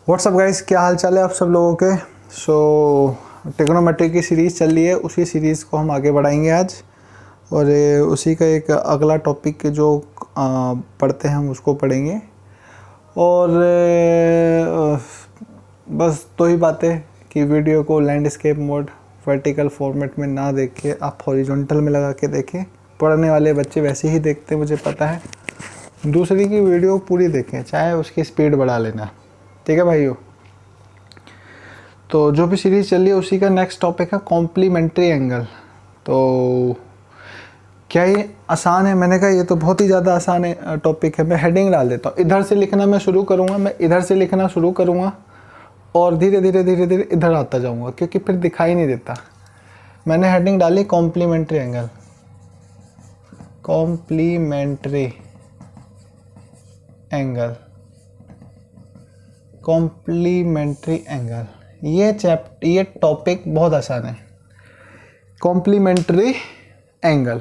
WhatsApp guys, क्या हाल चाल है आप सब लोगों के। ट्रिग्नोमेट्री की सीरीज़ चल रही है, उसी सीरीज़ को हम आगे बढ़ाएंगे आज। और उसी का एक अगला टॉपिक जो पढ़ते हैं हम उसको पढ़ेंगे। और बस दो ही बातें कि वीडियो को लैंडस्केप मोड वर्टिकल फॉर्मेट में ना देख के आप हॉरिजॉन्टल में लगा के देखें। पढ़ने वाले बच्चे वैसे ही देखते हैं, मुझे पता है। दूसरी की वीडियो पूरी देखें, चाहे उसकी स्पीड बढ़ा लेना, ठीक है भाइयों। तो जो भी सीरीज़ चल रही है उसी का नेक्स्ट टॉपिक है कॉम्प्लीमेंट्री एंगल। तो क्या ये आसान है? मैंने कहा ये तो बहुत ही ज़्यादा आसान है टॉपिक है। मैं हेडिंग डाल देता हूँ, इधर से लिखना मैं शुरू करूँगा, मैं इधर से लिखना शुरू करूँगा और धीरे धीरे इधर आता जाऊँगा, क्योंकि फिर दिखाई नहीं देता। मैंने हेडिंग डाली complementary angle, complementary angle, complementary angle. ये टॉपिक बहुत आसान है। कॉम्प्लीमेंट्री एंगल,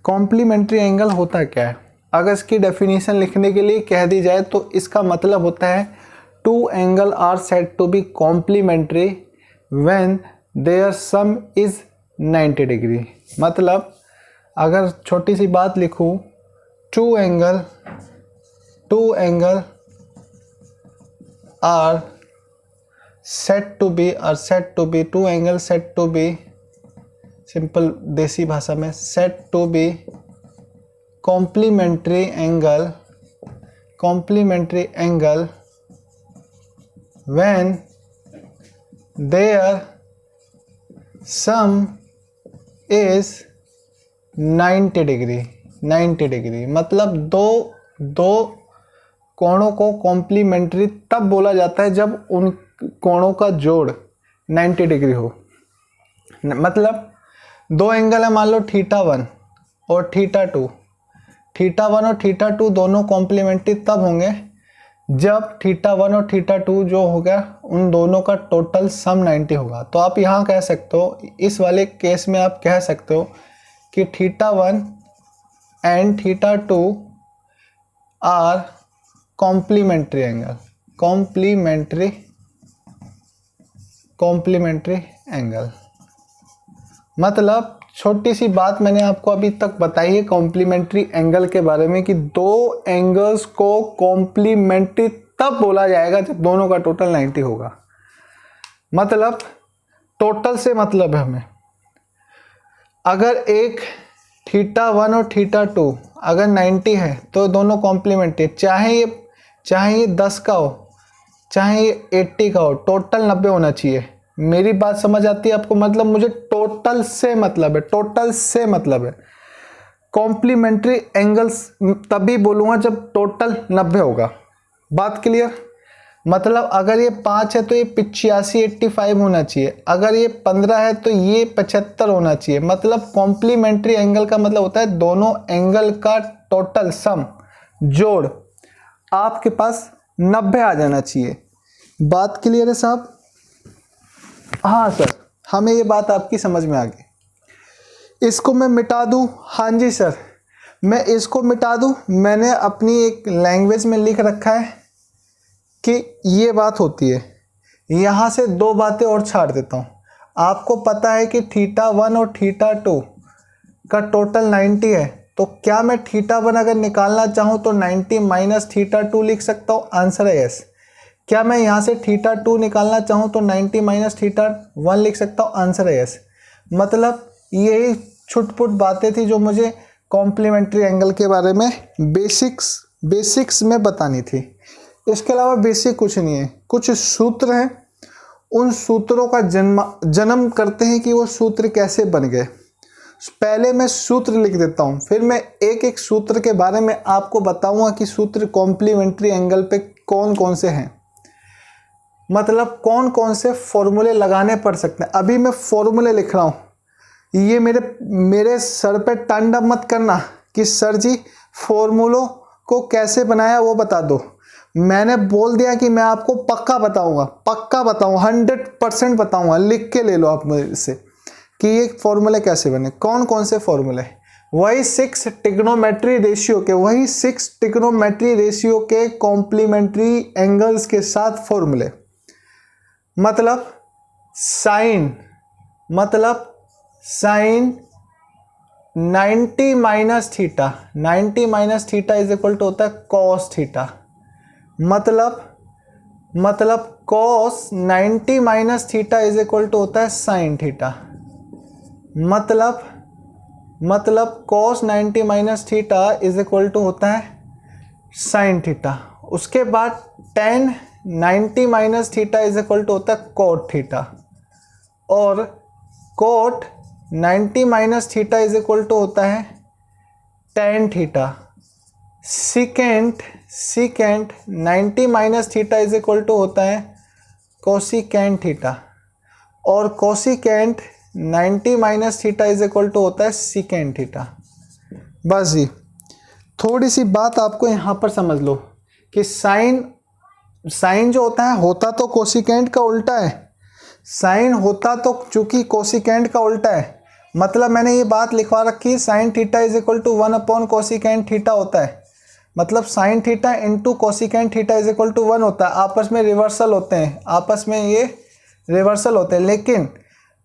कॉम्प्लीमेंट्री एंगल होता क्या है? अगर इसकी डेफिनेशन लिखने के लिए कह दी जाए तो इसका मतलब होता है two angle are said to be complementary when their sum is 90 degree. मतलब अगर छोटी सी बात लिखूं, two angle are said to be two angle said to be, simple देसी भाषा में said to be complementary angle when their sum is 90 degree. मतलब दो कोणों को कॉम्प्लीमेंट्री तब बोला जाता है जब उन कोणों का जोड़ 90 डिग्री हो। मतलब दो एंगल है, मान लो θ1 और θ2। θ1 और θ2 दोनों कॉम्प्लीमेंट्री तब होंगे जब θ1 और θ2 जो होगा उन दोनों का टोटल सम 90 होगा। तो आप यहाँ कह सकते हो, इस वाले केस में आप कह सकते हो कि θ1 and θ2 are complementary angle, complementary angle. मतलब छोटी सी बात मैंने आपको अभी तक बताई है कॉम्प्लीमेंट्री एंगल के बारे में कि दो एंगल्स को कॉम्प्लीमेंट्री तब बोला जाएगा जब दोनों का टोटल 90 होगा। मतलब टोटल से मतलब है हमें, अगर एक θ1 और θ2 अगर 90 है तो दोनों कॉम्प्लीमेंट्री, चाहे ये 10 का हो चाहे ये 80 का हो, टोटल 90 होना चाहिए। मेरी बात समझ आती है आपको? मतलब मुझे टोटल से मतलब है। कॉम्प्लीमेंट्री एंगल्स तभी बोलूँगा जब टोटल 90 होगा। बात क्लियर? मतलब अगर ये 5 है तो ये 85 85 होना चाहिए, अगर ये 15 है तो ये 75 होना चाहिए। मतलब कॉम्प्लीमेंट्री एंगल का मतलब होता है दोनों एंगल का टोटल सम जोड़ आपके पास 90 आ जाना चाहिए। बात क्लियर है साहब? हाँ सर, हमें ये बात आपकी समझ में आ गई। इसको मैं मिटा दूँ? हाँ जी सर, मैं इसको मिटा दूँ। मैंने अपनी एक लैंग्वेज में लिख रखा है कि ये बात होती है। यहाँ से दो बातें और छाड़ देता हूँ। आपको पता है कि θ1 और θ2 का टोटल 90 है, तो क्या मैं θ1 अगर निकालना चाहूँ तो 90 माइनस θ2 लिख सकता हूँ? आंसर है यस। क्या मैं यहाँ से θ2 निकालना चाहूँ तो 90 माइनस θ1 लिख सकता हूँ? आंसर है यस। मतलब यही छुटपुट बातें थी जो मुझे कॉम्प्लीमेंट्री एंगल के बारे में बेसिक्स में बतानी थी। इसके अलावा बेसिक कुछ नहीं है। कुछ सूत्र हैं, उन सूत्रों का जन्म करते हैं कि वो सूत्र कैसे बन गए। पहले मैं सूत्र लिख देता हूँ, फिर मैं एक एक सूत्र के बारे में आपको बताऊंगा कि सूत्र कॉम्प्लीमेंट्री एंगल पे कौन कौन से हैं। मतलब कौन कौन से फॉर्मूले लगाने पड़ सकते हैं। अभी मैं फॉर्मूले लिख रहा हूँ, ये मेरे सर पे टंड मत करना कि सर जी फॉर्मूलों को कैसे बनाया वो बता दो। मैंने बोल दिया कि मैं आपको पक्का बताऊंगा, 100% बताऊंगा। लिख के ले लो आप मुझसे कि ये फॉर्मूले कैसे बने, कौन कौन से फॉर्मूले। वही 6 ट्रिग्नोमेट्री रेशियो के कॉम्प्लीमेंट्री एंगल्स के साथ फॉर्मूले। मतलब sine 90 minus theta, 90 minus theta is equal to होता है कॉस थीटा। मतलब cos 90 minus theta is equal to होता है साइन थीटा। मतलब cos 90 minus theta is equal to होता है साइन थीटा। उसके बाद tan 90 minus theta is equal to होता है कोट थीटा, और cot 90 minus theta is equal to होता है tan theta. Secant 90 minus theta is equal to होता है कोसिकेंट थीटा, और cosecant 90 minus theta is equal to होता है सीकेंट थीटा। बस जी, थोड़ी सी बात आपको यहाँ पर समझ लो कि साइन जो होता तो कोसिकेंट का उल्टा है। साइन होता तो चूंकि कोसिकेंट का उल्टा है, मतलब मैंने ये बात लिखवा रखी, sine theta is equal to 1 upon cosecant theta होता है। मतलब sine theta into cosecant theta is equal to 1 होता है। आपस में रिवर्सल होते हैं, लेकिन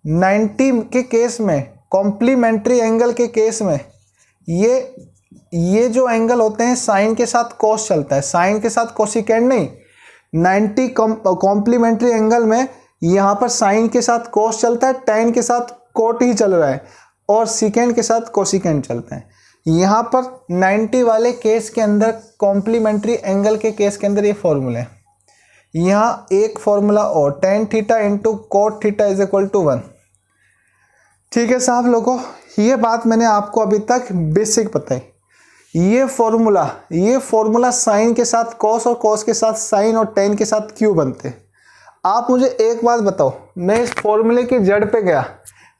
90 के केस में, कॉम्प्लीमेंट्री एंगल के केस में, ये जो एंगल होते हैं साइन के साथ कॉस चलता है, साइन के साथ कोसिकेंट नहीं। 90 कॉम्प्लीमेंट्री एंगल में यहाँ पर साइन के साथ कॉस चलता है, tan के साथ कोट ही चल रहा है, और सीकेंट के साथ कोसिकेंट चलता है। यहाँ पर 90 वाले केस के अंदर, कॉम्प्लीमेंट्री एंगल के केस के अंदर ये फॉर्मूला है। यहाँ एक फॉर्मूला और, tan theta into cot theta is equal to 1। ठीक है साहब लोगों, ये बात मैंने आपको अभी तक बेसिक बताई। ये फॉर्मूला साइन के साथ कॉस और कॉस के साथ साइन और tan के साथ क्यों बनते। आप मुझे एक बात बताओ, मैं इस फॉर्मूले की जड़ पे गया,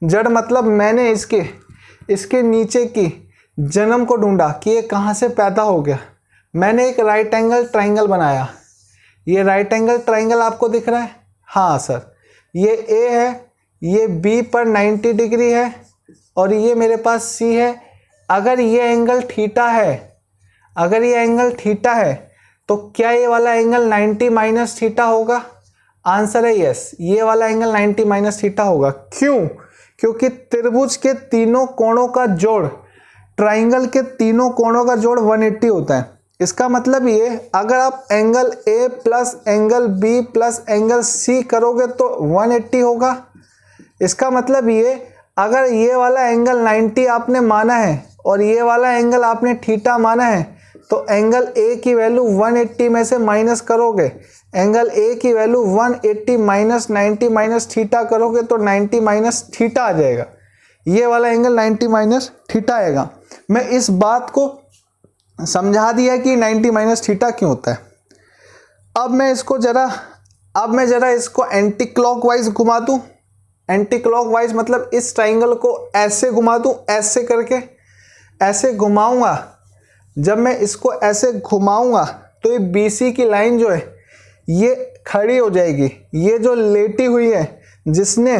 जड़ मतलब मैंने इसके नीचे की जन्म को ढूंढा कि ये कहाँ से पैदा हो गया। मैंने एक राइट एंगल ट्राइंगल बनाया। ये राइट एंगल ट्राइंगल आपको दिख रहा है? हाँ सर, ये A है, ये B पर 90 डिग्री है, और ये मेरे पास C है। अगर ये एंगल थीटा है, तो क्या ये वाला एंगल 90 माइनस थीटा होगा? आंसर है यस, ये वाला एंगल 90 माइनस थीटा होगा। क्यों? क्योंकि त्रिभुज के तीनों कोणों का जोड़, ट्राइंगल के तीनों कोणों का जोड़ 180 होता है। इसका मतलब ये, अगर आप angle A plus angle B plus angle C करोगे तो 180 होगा। इसका मतलब ये, अगर ये वाला एंगल 90 आपने माना है और ये वाला एंगल आपने थीटा माना है, तो एंगल A की वैल्यू 180 में से माइनस करोगे, एंगल A की वैल्यू 180 माइनस 90 माइनस थीटा करोगे तो 90 माइनस थीटा आ जाएगा। ये वाला एंगल 90 माइनस थीटा आएगा। मैं इस बात को समझा दिया कि 90 माइनस थीटा क्यों होता है। अब मैं जरा इसको एंटी क्लॉकवाइज घुमा दूँ। एंटी क्लॉकवाइज मतलब इस ट्राइंगल को ऐसे घुमा दूँ, ऐसे करके ऐसे घुमाऊंगा। जब मैं इसको ऐसे घुमाऊंगा तो ये BC की लाइन जो है ये खड़ी हो जाएगी। ये जो लेटी हुई है, जिसने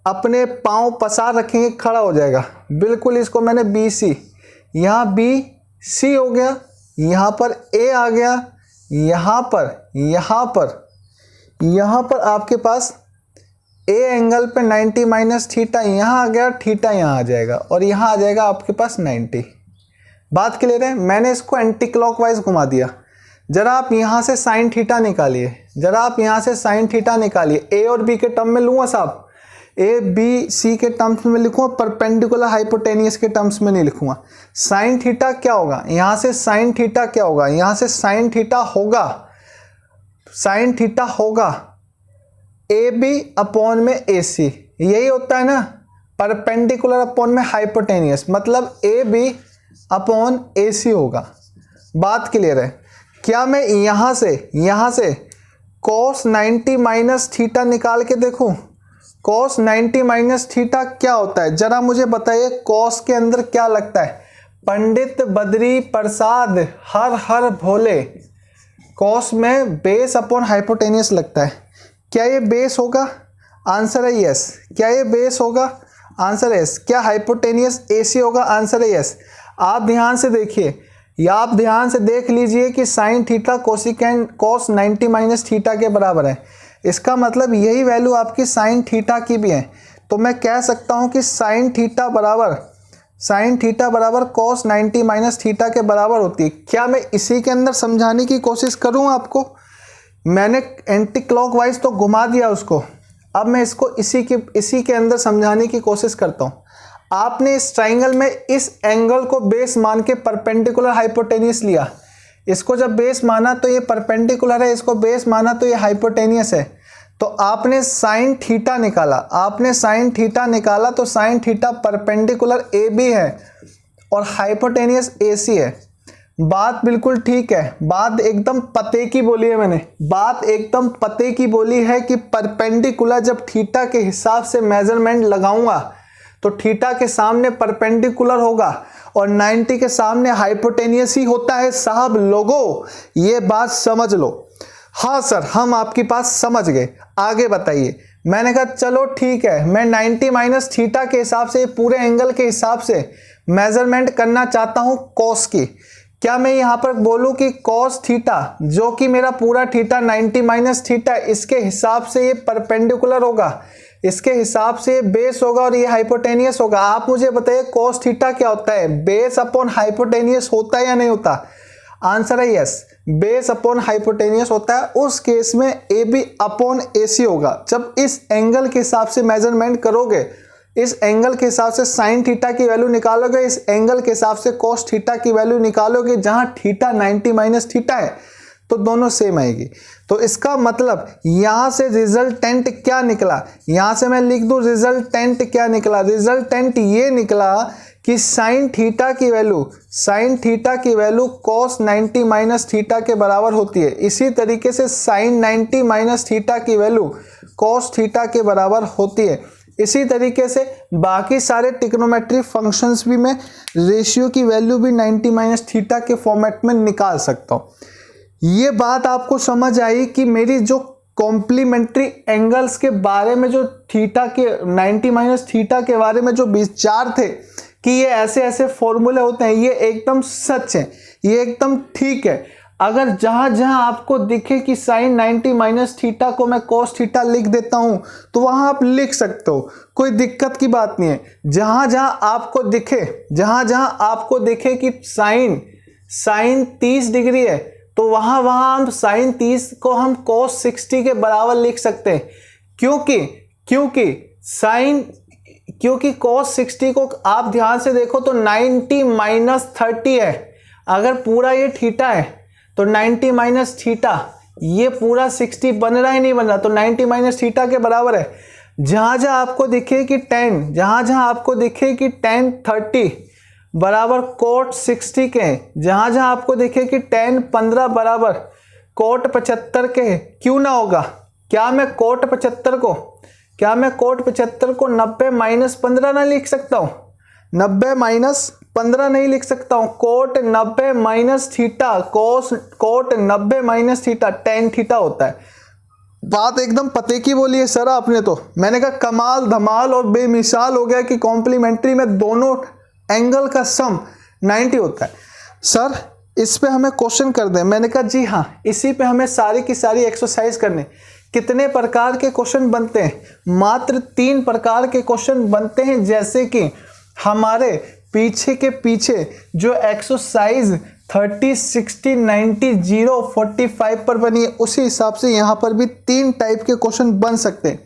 अपने पाँव पसार रखेंगे, खड़ा हो जाएगा बिल्कुल। इसको मैंने BC, यहाँ BC हो गया, यहाँ पर A आ गया, यहाँ पर आपके पास A एंगल पे 90 माइनस थीटा यहाँ आ गया, थीटा यहाँ आ जाएगा, और यहाँ आ जाएगा आपके पास 90। बात क्लियर है? मैंने इसको एंटी क्लॉकवाइज घुमा दिया। जरा आप यहाँ से साइन थीटा निकालिए, A और B के टर्म में लूँगा साहब, A B C के टर्म्स में लिखूँगा, परपेंडिकुलर हाइपोटेनियस के टर्म्स में नहीं लिखूँगा। साइन थीटा क्या होगा? यहाँ से साइन थीटा क्या होगा? यहाँ से साइन थीटा होगा AB अपॉन में AC। यही होता है ना, परपेंडिकुलर अपॉन में हाइपोटेनियस, मतलब AB अपॉन AC होगा। बात क्लियर है? क्या मैं यहाँ से cos 90 माइनस थीटा निकाल के देखूँ? cos 90 माइनस थीटा क्या होता है? जरा मुझे बताइए, cos के अंदर क्या लगता है? पंडित बद्री प्रसाद हर हर भोले, cos में बेस अपॉन हाइपोटेनियस लगता है। क्या ये बेस होगा? आंसर है यस। क्या ये बेस होगा? आंसर है यस। क्या हाइपोटेनियस AC होगा? आंसर है यस। आप ध्यान से देखिए, या आप ध्यान से देख लीजिए कि sine theta cosecant cos 90 minus theta के बराबर है। इसका मतलब यही वैल्यू आपकी साइन थीटा की भी है। तो मैं कह सकता हूं कि साइन थीटा बराबर कॉस 90 माइनस थीटा के बराबर होती है। क्या मैं इसी के अंदर समझाने की कोशिश करूं आपको? मैंने एंटी क्लॉकवाइज तो घुमा दिया उसको, अब मैं इसको इसी के अंदर समझाने की कोशिश करता हूं। आपने इस ट्राइंगल में इस एंगल को बेस मान के परपेंडिकुलर हाइपोटेनियस लिया। इसको जब बेस माना तो ये परपेंडिकुलर है, इसको बेस माना तो ये हाइपोटेनियस है। तो आपने साइन थीटा निकाला तो साइन थीटा परपेंडिकुलर AB है और हाइपोटेनियस AC है। बात बिल्कुल ठीक है, बात एकदम पते की बोली है मैंने, बात एकदम पते की बोली है कि परपेंडिकुलर जब थीटा के हिसाब से मेजरमेंट लगाऊंगा तो थीटा के सामने परपेंडिकुलर होगा और 90 के सामने हाइपोटेनियस ही होता है। साहब लोगों, ये बात समझ लो। हाँ सर, हम आपकी बात समझ गए, आगे बताइए। मैंने कहा चलो ठीक है, मैं 90 माइनस थीटा के हिसाब से, पूरे एंगल के हिसाब से मेजरमेंट करना चाहता हूं कॉस की। क्या मैं यहां पर बोलूं कि कॉस थीटा, जो कि मेरा पूरा थीटा 90 माइनस थीटा, इसके हिसाब से ये परपेंडिकुलर होगा, इसके हिसाब से बेस होगा और ये हाइपोटेनियस होगा। आप मुझे बताइए कॉस थीटा क्या होता है? बेस अपॉन हाइपोटेनियस होता है या नहीं होता? आंसर है यस, बेस अपॉन हाइपोटेनियस होता है। उस केस में AB अपॉन AC होगा। जब इस एंगल के हिसाब से मेजरमेंट करोगे, इस एंगल के हिसाब से साइन थीटा की वैल्यू निकालोगे, इस एंगल के हिसाब से कॉस थीटा की वैल्यू निकालोगे, जहां थीटा 90 माइनस थीटा है तो दोनों सेम आएगी। तो इसका मतलब यहां से रिजल्टेंट क्या निकला? यहां से मैं लिख दूं रिजल्टेंट क्या निकला? रिजल्टेंट ये निकला कि साइन थीटा की वैल्यू कॉस 90 माइनस थीटा के बराबर होती है। इसी तरीके से साइन 90 माइनस थीटा की वैल्यू कॉस थीटा के बराबर होती है। इसी तरीके से बाकी सारे ट्रिग्नोमेट्री फंक्शंस भी मैं रेशियो की वैल्यू भी 90 माइनस थीटा के फॉर्मेट में निकाल सकता हूं। ये बात आपको समझ आई कि मेरी जो कॉम्प्लीमेंट्री एंगल्स के बारे में, जो थीटा के 90 माइनस थीटा के बारे में जो विचार थे कि ये ऐसे ऐसे फॉर्मूले होते हैं, ये एकदम सच है, ये एकदम ठीक है। अगर जहां जहां आपको दिखे कि साइन 90 माइनस थीटा को मैं कॉस थीटा लिख देता हूं तो वहां आप लिख सकते हो, कोई दिक्कत की बात नहीं है। जहां जहां आपको दिखे कि साइन 30 डिग्री है तो वहां हम साइन 30 को हम cos 60 के बराबर लिख सकते हैं। क्योंकि cos 60 को आप ध्यान से देखो तो 90 माइनस 30 है। अगर पूरा ये थीटा है तो 90 माइनस थीटा, ये पूरा 60 बन रहा है नहीं बन रहा, तो 90 माइनस थीटा के बराबर है। जहां जहां आपको दिखे कि tan 30 बराबर cot 60 के हैं, जहां जहां आपको देखे कि tan 15 बराबर cot 75 के हैं, क्यों ना होगा? क्या मैं cot 75 को 90 माइनस 15 ना लिख सकता हूं? 90 माइनस 15 नहीं लिख सकता हूं। cot 90 minus theta, cot 90 minus theta tan theta होता है। बात एकदम पते की बोली है सर आपने तो। मैंने कहा कमाल धमाल और बेमिसाल हो गया कि कॉम्प्लीमेंट्री में दोनों एंगल का सम 90 होता है। सर इस पे हमें क्वेश्चन कर दें। मैंने कहा जी हाँ, इसी पे हमें सारी की सारी एक्सरसाइज करने। कितने प्रकार के क्वेश्चन बनते हैं? मात्र 3 प्रकार के क्वेश्चन बनते हैं। जैसे कि हमारे पीछे के पीछे जो एक्सरसाइज 30, 60, 90, 0, 45 पर बनी है, उसी हिसाब से यहाँ पर भी 3 टाइप के क्वेश्चन बन सकते हैं।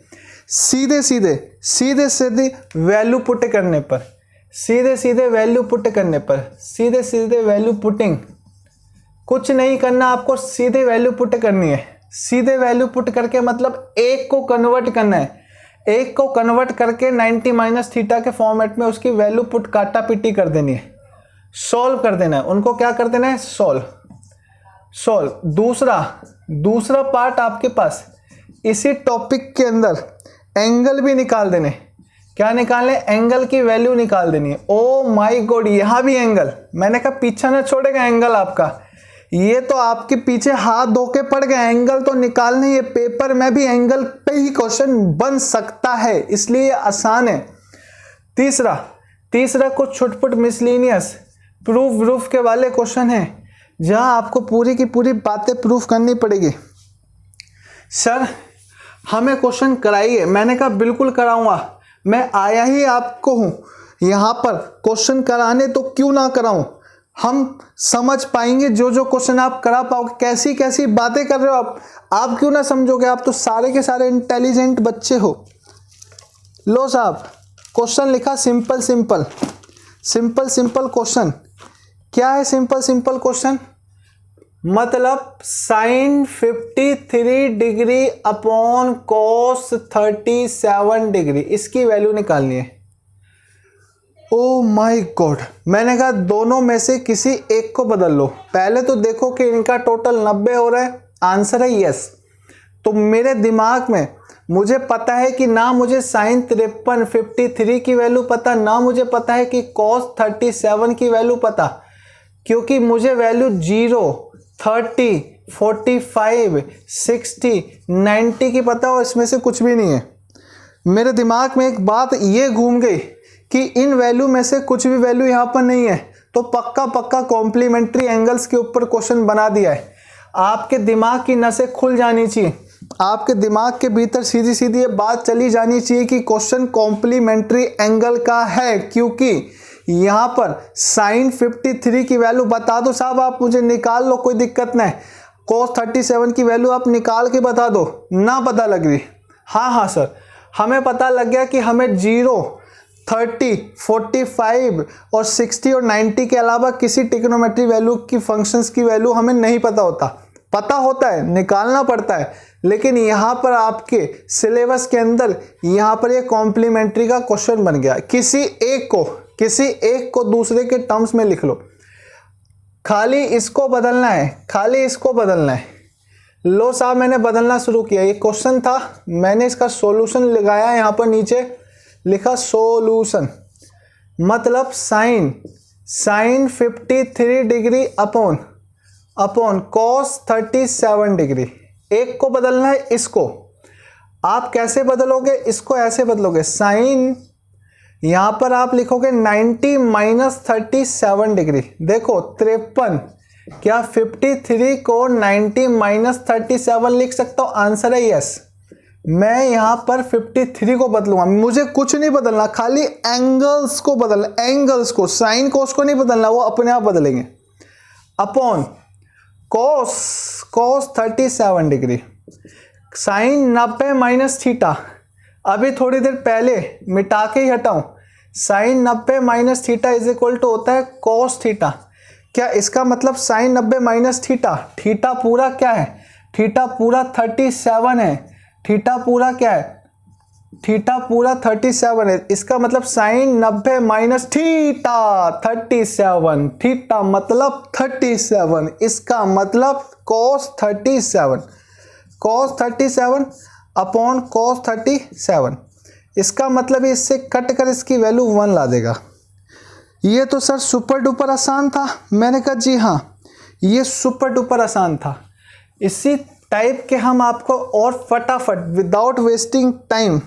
सीधे सीधे वैल्यू पुट करने पर, सीधे वैल्यू पुटिंग, कुछ नहीं करना आपको, सीधे वैल्यू पुट करनी है। सीधे वैल्यू पुट करके मतलब एक को कन्वर्ट करना है, एक को कन्वर्ट करके 90 माइनस थीटा के फॉर्मेट में उसकी वैल्यू पुट काटा पिटी कर देनी है, सॉल्व कर देना है। उनको क्या कर देना है? सॉल्व। दूसरा पार्ट आपके पास इसी टॉपिक के अंदर एंगल भी निकाल देने। क्या निकालने? एंगल की वैल्यू निकाल देनी है। ओ माय गॉड, यहां भी एंगल। मैंने कहा पीछा ना छोड़ेगा एंगल आपका। ये तो आपके पीछे हाथ धो के पड़ गया, एंगल तो निकालने। ये पेपर में भी एंगल पे ही क्वेश्चन बन सकता है, इसलिए आसान है। तीसरा कुछ छुटपुट मिसलिनियस प्रूफ के वाले क्वेश्चन हैं जहां आपको पूरी की पूरी बातें प्रूफ करनी पड़ेगी। सर हमें क्वेश्चन कराइए, मैंने कहा बिल्कुल कराऊंगा, मैं आया ही आपको हूं यहाँ पर क्वेश्चन कराने, तो क्यों ना कराऊं। हम समझ पाएंगे जो जो क्वेश्चन आप करा पाओगे। कैसी कैसी बातें कर रहे हो आप क्यों ना समझोगे, आप तो सारे के सारे इंटेलिजेंट बच्चे हो। लो साहब क्वेश्चन लिखा सिंपल क्वेश्चन। क्या है सिंपल क्वेश्चन? मतलब sine 53 degree upon cos 37 degree, इसकी वैल्यू निकालनी है। ओ माय गॉड, मैंने कहा दोनों में से किसी एक को बदल लो। पहले तो देखो कि इनका टोटल 90 हो रहा है, आंसर है यस। तो मेरे दिमाग में मुझे पता है कि ना मुझे साइन 53 की वैल्यू पता, ना मुझे पता है कि कॉस 37 की वैल्यू पता, क्योंकि मुझे वैल्यू 0, 30, 45, 60, 90 की पता और इसमें से कुछ भी नहीं है। मेरे दिमाग में एक बात ये घूम गई कि इन वैल्यू में से कुछ भी वैल्यू यहाँ पर नहीं है, तो पक्का कॉम्प्लीमेंट्री एंगल्स के ऊपर क्वेश्चन बना दिया है। आपके दिमाग की नसें खुल जानी चाहिए, आपके दिमाग के भीतर सीधी सीधी ये बात चली जानी चाहिए कि क्वेश्चन कॉम्प्लीमेंट्री एंगल का है, क्योंकि यहाँ पर साइन 53 की वैल्यू बता दो साहब, आप मुझे निकाल लो, कोई दिक्कत नहीं। कॉस 37 की वैल्यू आप निकाल के बता दो, ना पता लग रही। हाँ सर हमें पता लग गया कि हमें 0, 30, 45 और 60 और 90 के अलावा किसी ट्रिग्नोमेट्री वैल्यू की फंक्शंस की वैल्यू हमें नहीं पता होता है, निकालना पड़ता है। लेकिन यहाँ पर आपके सिलेबस के अंदर यहाँ पर ये कॉम्प्लीमेंट्री का क्वेश्चन बन गया। किसी एक को दूसरे के टर्म्स में लिख लो, खाली इसको बदलना है। लो साहब मैंने बदलना शुरू किया। ये क्वेश्चन था, मैंने इसका सॉल्यूशन लगाया, यहाँ पर नीचे लिखा सॉल्यूशन, मतलब sine 53 degree upon cos 37 degree. एक को बदलना है, इसको आप कैसे बदलोगे? इसको ऐसे बदलोगे, साइन यहां पर आप लिखोगे 90 माइनस 37 डिग्री। देखो 53, क्या 53 को 90 माइनस 37 लिख सकता हूं? आंसर है यस। मैं यहां पर 53 को बदलूंगा, मुझे कुछ नहीं बदलना, खाली एंगल्स को बदलना, एंगल्स को, साइन कोस को नहीं बदलना, वो अपने आप बदलेंगे। Upon cos 37 degree, sine 90 minus theta, अभी थोड़ी देर पहले मिटा के ही हटाऊं, sine 90 minus theta is equal to होता है कॉस थीटा। क्या इसका मतलब साइन 90 माइनस थीटा पूरा क्या है? थीटा पूरा 37 है। थीटा पूरा क्या है? थीटा पूरा 37 है। इसका मतलब साइन 90 माइनस थीटा 37, थीटा मतलब 37, इसका मतलब कॉस 37 अपॉन कॉस 37। इसका मतलब इससे कट कर इसकी वैल्यू 1 ला देगा। ये तो सर सुपर डुपर आसान था। मैंने कहा जी हाँ, ये सुपर डुपर आसान था। इसी टाइप के हम आपको और फटाफट विदाउट वेस्टिंग टाइम,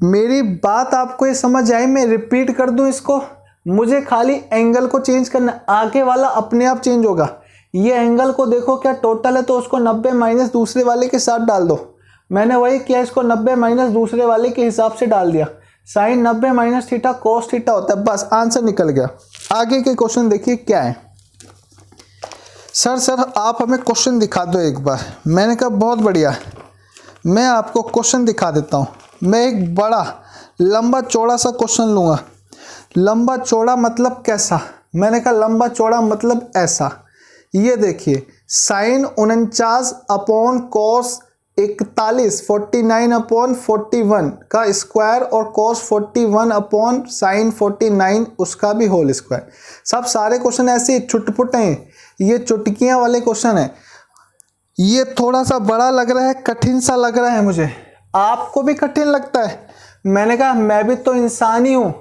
मेरी बात आपको ये समझ आई? मैं रिपीट कर दूं इसको, मुझे खाली एंगल को चेंज करना, आगे वाला अपने आप चेंज होगा। ये एंगल को देखो क्या टोटल है, तो उसको 90 माइनस दूसरे वाले के साथ डाल दो। मैंने वही किया, इसको 90 माइनस दूसरे वाले के हिसाब से डाल दिया। Sine 90 minus theta cos theta होता है, बस आंसर निकल गया। आगे के क्वेश्चन देखिए क्या है। सर आप हमें क्वेश्चन दिखा दो एक बार। मैंने कहा बहुत बढ़िया, मैं आपको क्वेश्चन दिखा देता हूँ। मैं एक बड़ा लंबा चौड़ा सा क्वेश्चन लूँगा। लंबा चौड़ा मतलब कैसा? मैंने कहा लंबा चौड़ा मतलब ऐसा। ये देखिए, साइन 49 अपॉन कॉस 41, 49 अपॉन 41 का स्क्वायर और कॉस 41 अपॉन साइन 49 उसका भी होल स्क्वायर। सब सारे क्वेश्चन ऐसे छुटपुट हैं, ये चुटकियाँ वाले क्वेश्चन हैं। ये थोड़ा सा बड़ा लग रहा है, कठिन सा लग रहा है मुझे, आपको भी कठिन लगता है। मैंने कहा मैं भी तो इंसान ही हूँ,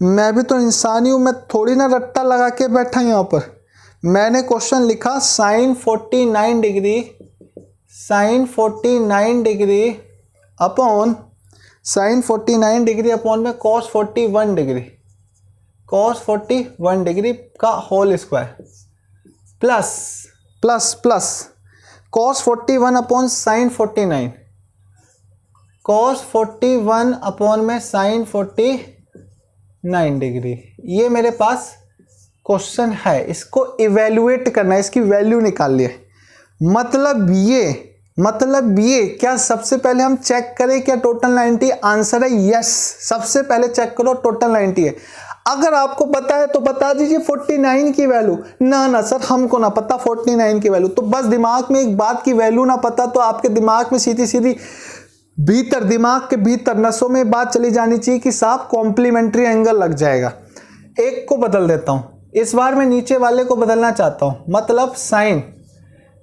मैं थोड़ी ना रट्टा लगा के बैठा यहाँ पर। मैंने क्वेश्चन लिखा sine 49 degree upon sine 49 degree upon में कॉस 41 डिग्री, कॉस 41 डिग्री का whole square plus plus plus cos 41 upon sine 49, cos 41 upon में साइन 49 डिग्री। ये मेरे पास क्वेश्चन है, इसको इवेल्युएट करना है, इसकी वैल्यू निकाल लिए। मतलब ये क्या सबसे पहले हम चेक करें क्या टोटल 90? आंसर है यस, सबसे पहले चेक करो टोटल 90 है। अगर आपको पता है तो बता दीजिए 49 की वैल्यू। ना सर हमको ना पता 49 की वैल्यू, तो बस दिमाग में एक बात की वैल्यू ना पता तो आपके दिमाग में सीधी सीधी भीतर, दिमाग के भीतर नसों में बात चली जानी चाहिए कि साहब कॉम्प्लीमेंट्री एंगल लग जाएगा। एक को बदल देता हूं, इस बार मैं नीचे वाले को बदलना चाहता हूं, मतलब साइन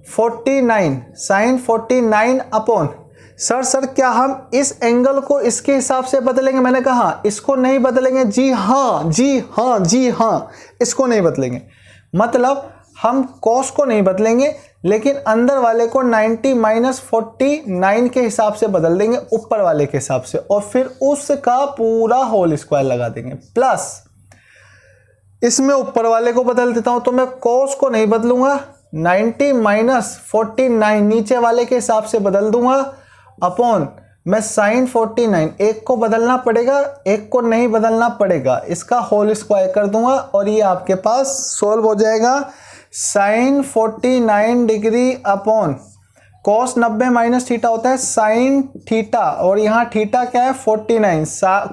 49 अपॉन, सर क्या हम इस एंगल को इसके हिसाब से बदलेंगे? मैंने कहा इसको नहीं बदलेंगे। जी हाँ, इसको नहीं बदलेंगे। मतलब हम कॉस को नहीं बदलेंगे, लेकिन अंदर वाले को 90 माइनस 49 के हिसाब से बदल देंगे, ऊपर वाले के हिसाब से, और फिर उसका पूरा होल स्क्वायर लगा देंगे। प्लस इसमें ऊपर वाले को बदल देता हूं, तो मैं कॉस को नहीं बदलूंगा, 90 माइनस 49 नीचे वाले के हिसाब से बदल दूंगा, अपॉन मैं साइन 49, एक को बदलना पड़ेगा, एक को नहीं बदलना पड़ेगा, इसका होल स्क्वायर कर दूंगा और ये आपके पास सॉल्व हो जाएगा। Sine 49 degree upon cos 90 minus theta होता है साइन थीटा, और यहाँ थीटा क्या है 49,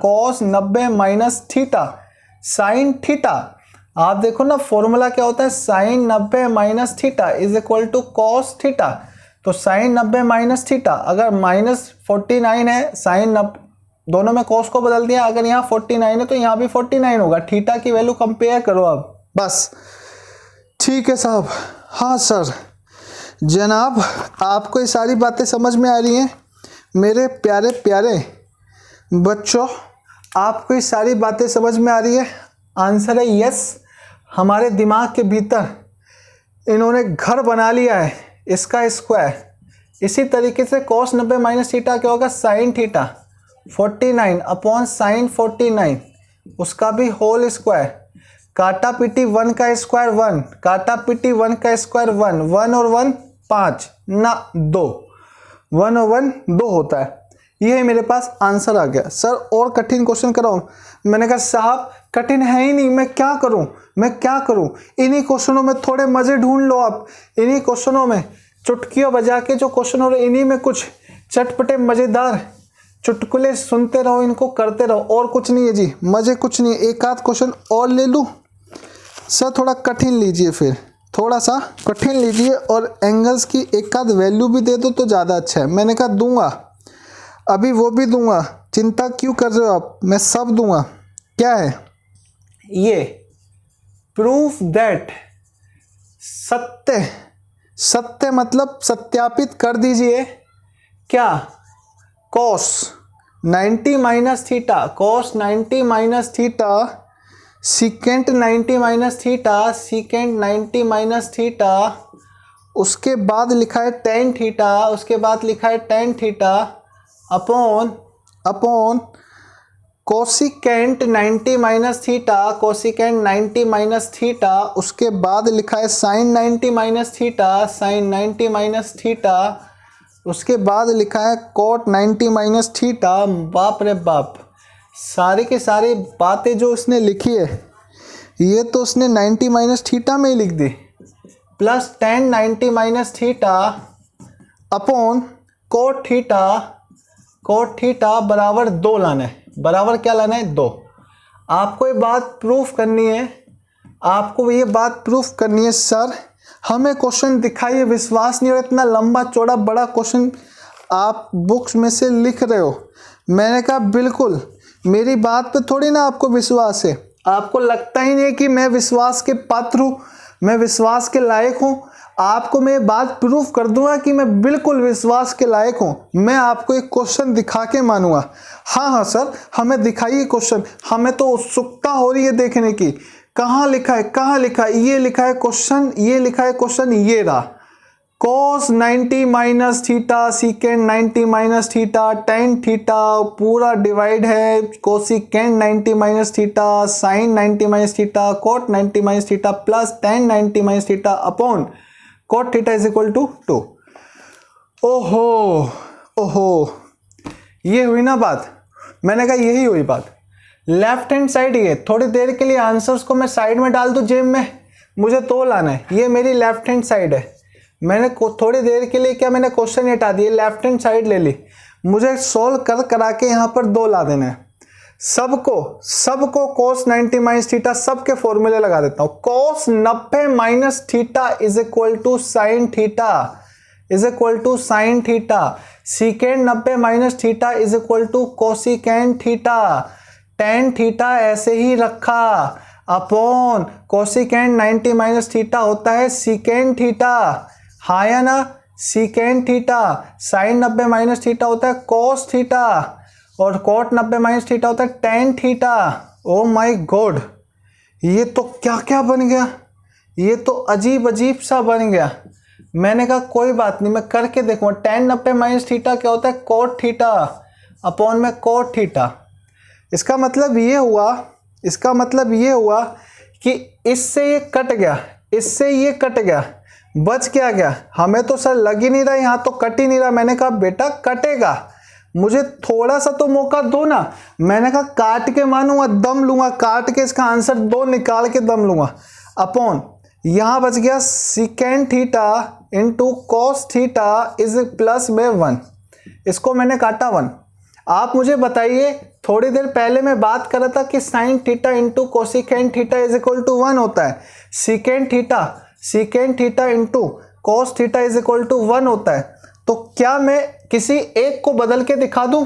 cos 90 minus theta sine theta. आप देखो ना फॉर्मूला क्या होता है, sine 90 minus theta is equal to cos theta. तो साइन 90 माइनस थीटा, अगर माइनस 49 है, साइन दोनों में कॉस को बदल दिया, अगर यहाँ 49 है तो यहाँ भी 49 होगा। थीटा की वैल्यू कंपेयर करो अब, बस। ठीक है साहब। हाँ सर जनाब, आपको ये सारी बातें समझ में आ रही हैं मेरे प्यारे प्यारे बच्चों? आपको ये सारी बातें समझ में आ रही है? आंसर है यस। हमारे दिमाग के भीतर इन्होंने घर बना लिया है इसका स्क्वायर। इसी तरीके से कॉस 90 माइनस थीटा क्या होगा, साइन थीटा 49 अपॉन साइन 49, उसका भी होल स्क्वायर। काटा पीटी 1 का स्क्वायर 1, काटा पीटी 1 का स्क्वायर 1, 1 और 1 5 ना 2, 1 और 1 2 होता है। ये मेरे पास आंसर आ गया। सर और कठिन क्वेश्चन कराऊं? मैंने कहा साहब कठिन है ही नहीं, मैं क्या करूं? इन्हीं क्वेश्चनों में थोड़े मजे ढूंढ लो आप। इन्हीं क्वेश्चनों में चुटकियों बजा के जो क्वेश्चन हो रहे, इन्हीं में कुछ चटपटे मजेदार चुटकुले सुनते रहो, इनको करते रहो, और कुछ नहीं है जी, मजे कुछ नहीं। एक आध क्वेश्चन और ले लूं? सर थोड़ा कठिन लीजिए, फिर थोड़ा सा कठिन लीजिए, और एंगल्स की एक आध वैल्यू भी दे दो तो ज़्यादा अच्छा है। मैंने कहा दूंगा, अभी वो भी दूंगा, चिंता क्यों कर रहे हो आप, मैं सब दूंगा। क्या है ये? प्रूफ दैट, सत्य मतलब सत्यापित कर दीजिए क्या, cos 90 minus theta, cos 90 minus theta, secant 90 minus theta, secant 90 minus theta, उसके बाद लिखा है टेन थीटा, उसके बाद लिखा है tan theta, upon cosecant 90 minus theta, cosecant 90 minus theta, उसके बाद लिखा है sine 90 minus theta, sine 90 minus theta, उसके बाद लिखा है कोट 90 माइनस थीटा। बाप रे बाप, सारी के सारी बातें जो उसने लिखी है ये तो उसने 90 माइनस थीटा में ही लिख दी, plus tan 90 minus theta upon cot theta बराबर 2 लाना है। बराबर क्या लाना है? 2। आपको ये बात प्रूफ करनी है, आपको ये बात प्रूफ करनी है। सर हमें क्वेश्चन दिखाइए, विश्वास नहीं हो रहा, इतना लंबा चौड़ा बड़ा क्वेश्चन आप बुक्स में से लिख रहे हो। मैंने कहा बिल्कुल, मेरी बात पे थोड़ी ना आपको विश्वास है, आपको लगता ही नहीं कि मैं विश्वास के पात्र हूँ, मैं विश्वास के लायक हूँ। आपको मैं बात प्रूफ कर दूंगा कि मैं बिल्कुल विश्वास के लायक हूँ। मैं आपको एक क्वेश्चन दिखा के मानूंगा। हाँ सर हमें दिखाइए क्वेश्चन, हमें तो उत्सुकता हो रही है देखने की। कहाँ लिखा है, ये लिखा है क्वेश्चन, ये लिखा है क्वेश्चन, ये रहा cos 90 minus theta secant 90 minus theta tan theta पूरा डिवाइड है cosecant 90 minus theta sin 90 minus theta cot 90 minus theta plus tan 90 minus theta upon cot theta is equal to 2। ओहो ओहो, ये हुई ना बात। मैंने कहा यही हुई बात। लेफ्ट हैंड साइड ये, थोड़ी देर के लिए आंसर्स को मैं साइड में डाल दूं जेब में, मुझे तो लाना है। ये मेरी लेफ्ट हैंड साइड है, मैंने थोड़ी देर के लिए क्या मैंने क्वेश्चन हटा दिए, लेफ्ट हैंड साइड ले ली, मुझे सोल्व करा के यहाँ पर 2 ला देना है। सबको cos 90 माइनस थीटा सबके फॉर्मूले लगा देता हूँ। cos 90 minus theta is equal to sine theta is equal to sine theta. Secant 90 minus theta is equal to cosecant theta. Tan theta ऐसे ही रखा अपॉन कोसिकेंड 90 माइनस थीटा होता है सीकेंड थीटा, हाँ या ना, secant theta. Sine 90 minus theta होता है कोस थीटा और कोट 90 माइनस थीटा होता है tan theta. Oh my god, ये तो क्या क्या बन गया, ये तो अजीब अजीब सा बन गया। मैंने कहा कोई बात नहीं, मैं करके देखूंगा। टेन 90 माइनस थीटा क्या होता है कोट थीटा अपॉन में कोट थीटा। इसका मतलब ये हुआ कि इससे ये कट गया, इससे ये कट गया, बच क्या गया। हमें तो सर लग ही नहीं रहा, यहाँ तो कट ही नहीं रहा। मैंने कहा बेटा कटेगा, मुझे थोड़ा सा तो मौका दो ना। मैंने कहा काट के मानूंगा, दम लूंगा, काट के इसका आंसर 2 निकाल के दम लूंगा अपॉन यहाँ बच गया सीकेंड theta into cos theta is plus में 1। इसको मैंने काटा 1। आप मुझे बताइए, थोड़ी देर पहले मैं बात कर रहा था कि sine theta into cosecant theta is equal to 1 होता है। Secant theta into cos theta is equal to 1 होता है। तो क्या मैं किसी एक को बदल के दिखा दूं?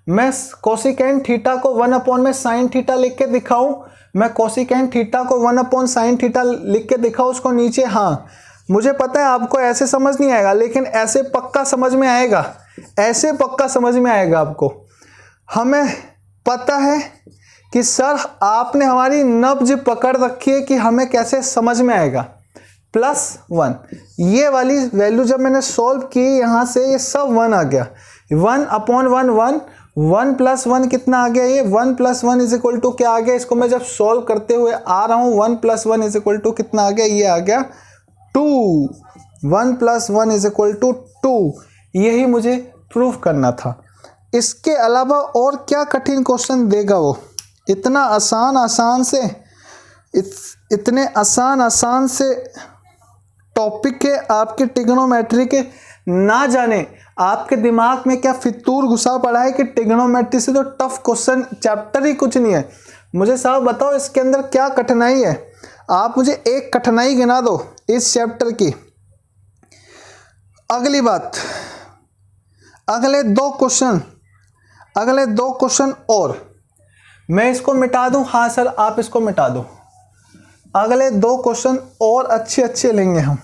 मैं कोसिकेंड थीटा को 1 अपॉन में साइन थीटा लिख के दिखाऊं? मैं कोसिकेंड थीटा को 1 अपॉन साइन थीटा लिख के दिखाऊं उसको नीचे? हाँ, मुझे पता है आपको ऐसे समझ नहीं आएगा, लेकिन ऐसे पक्का समझ में आएगा, ऐसे पक्का समझ में आएगा आपको। हमें पता है कि सर आपने हमारी नब्ज पकड़ रखी है कि हमें कैसे समझ में आएगा। प्लस 1, ये वाली वैल्यू जब मैंने सॉल्व की यहाँ से ये सब 1 आ गया। 1 अपॉन 1 1, 1 प्लस 1 कितना आ गया? ये 1 प्लस 1 इज इक्वल टू क्या आ गया? इसको मैं जब सॉल्व करते हुए आ रहा हूँ 1 प्लस 1 इज इक्वल टू कितना आ गया? ये आ गया 2। 1 प्लस 1 इज इक्वल टू 2। यही मुझे प्रूफ करना था। इसके अलावा और क्या कठिन क्वेश्चन देगा वो? इतना आसान से इतने आसान से टॉपिक के आपके ट्रिग्नोमेट्री के ना जाने आपके दिमाग में क्या फितूर घुसा पड़ा है कि ट्रिग्नोमेट्री से तो टफ क्वेश्चन चैप्टर ही कुछ नहीं है। मुझे साहब बताओ इसके अंदर क्या कठिनाई है? आप मुझे एक कठिनाई गिना दो इस चैप्टर की। अगली बात, अगले दो क्वेश्चन और मैं इसको मिटा दूं? हाँ सर आप इसको मिटा दो। अगले 2 क्वेश्चन और अच्छे लेंगे हम,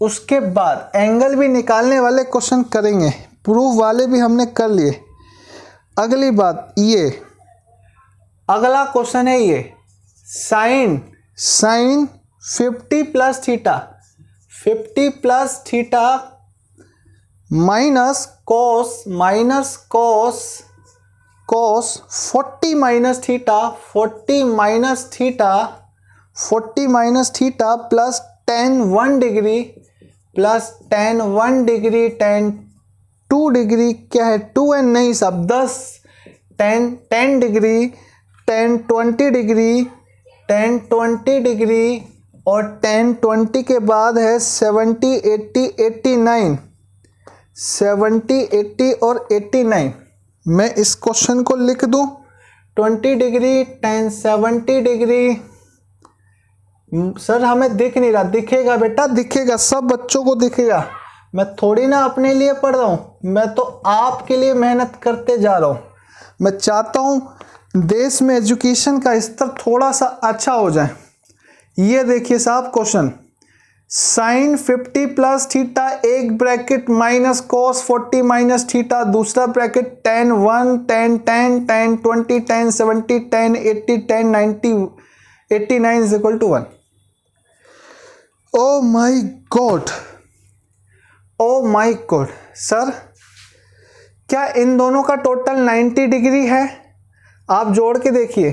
उसके बाद एंगल भी निकालने वाले क्वेश्चन करेंगे, प्रूफ वाले भी हमने कर लिए। अगली बात ये, अगला क्वेश्चन है ये sine 50 plus theta minus cos 40 minus theta plus tan 1 degree tan 2 degree क्या है? 2 एंड नहीं सब 10 10 डिग्री tan 20 डिग्री और tan 20 के बाद है 70 80 89 70 80 और 89। मैं इस क्वेश्चन को लिख दूं 20 डिग्री tan 70 डिग्री। सर हमें दिख नहीं रहा। दिखेगा बेटा, दिखेगा, सब बच्चों को दिखेगा। मैं थोड़ी ना अपने लिए पढ़ रहा हूँ, मैं तो आपके लिए मेहनत करते जा रहा हूँ। मैं चाहता हूँ देश में एजुकेशन का स्तर थोड़ा सा अच्छा हो जाए। ये देखिए साहब क्वेश्चन, साइन 50 प्लस थीटा एक bracket minus cos 40 minus theta दूसरा bracket tan 1 tan 10 tan 20 tan 70 tan 80 tan 90 89 is equal to 1। Oh my god, oh my god sir, क्या इन दोनों का टोटल 90 डिग्री है? आप जोड़ के देखिए,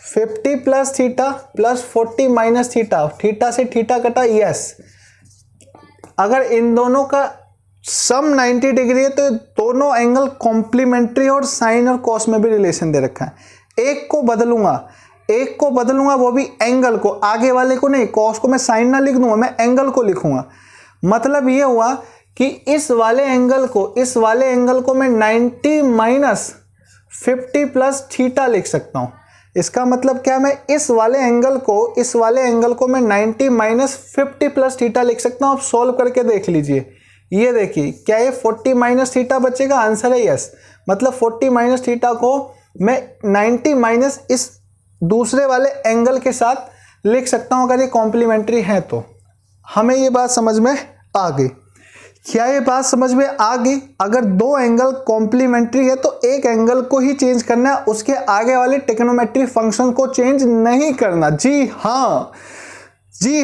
50 plus theta plus 40 minus theta, theta से थीटा कटा, यस। अगर इन दोनों का सम 90 डिग्री है तो दोनों एंगल कॉम्प्लीमेंट्री और साइन और कॉस में भी रिलेशन दे रखा है। एक को बदलूंगा वो भी एंगल को, आगे वाले को नहीं, कॉस को मैं साइन ना लिख दूंगा, मैं एंगल को लिखूंगा। मतलब ये हुआ कि इस वाले एंगल को मैं 90 माइनस 50 प्लस थीटा लिख सकता हूं। इसका मतलब क्या, मैं इस वाले एंगल को मैं 90 माइनस 50 प्लस थीटा लिख सकता हूं। आप सोल्व करके देख लीजिए, ये देखिए क्या ये 40 माइनस थीटा बचेगा, आंसर है यस। मतलब 40 माइनस थीटा को मैं 90 माइनस इस दूसरे वाले एंगल के साथ लिख सकता हूं अगर ये कॉम्प्लीमेंट्री है तो। हमें ये बात समझ में आ गई? क्या ये बात समझ में आ गई? अगर दो एंगल कॉम्प्लीमेंट्री है तो एक एंगल को ही चेंज करना है, उसके आगे वाले ट्रिग्नोमेट्री फंक्शन को चेंज नहीं करना। जी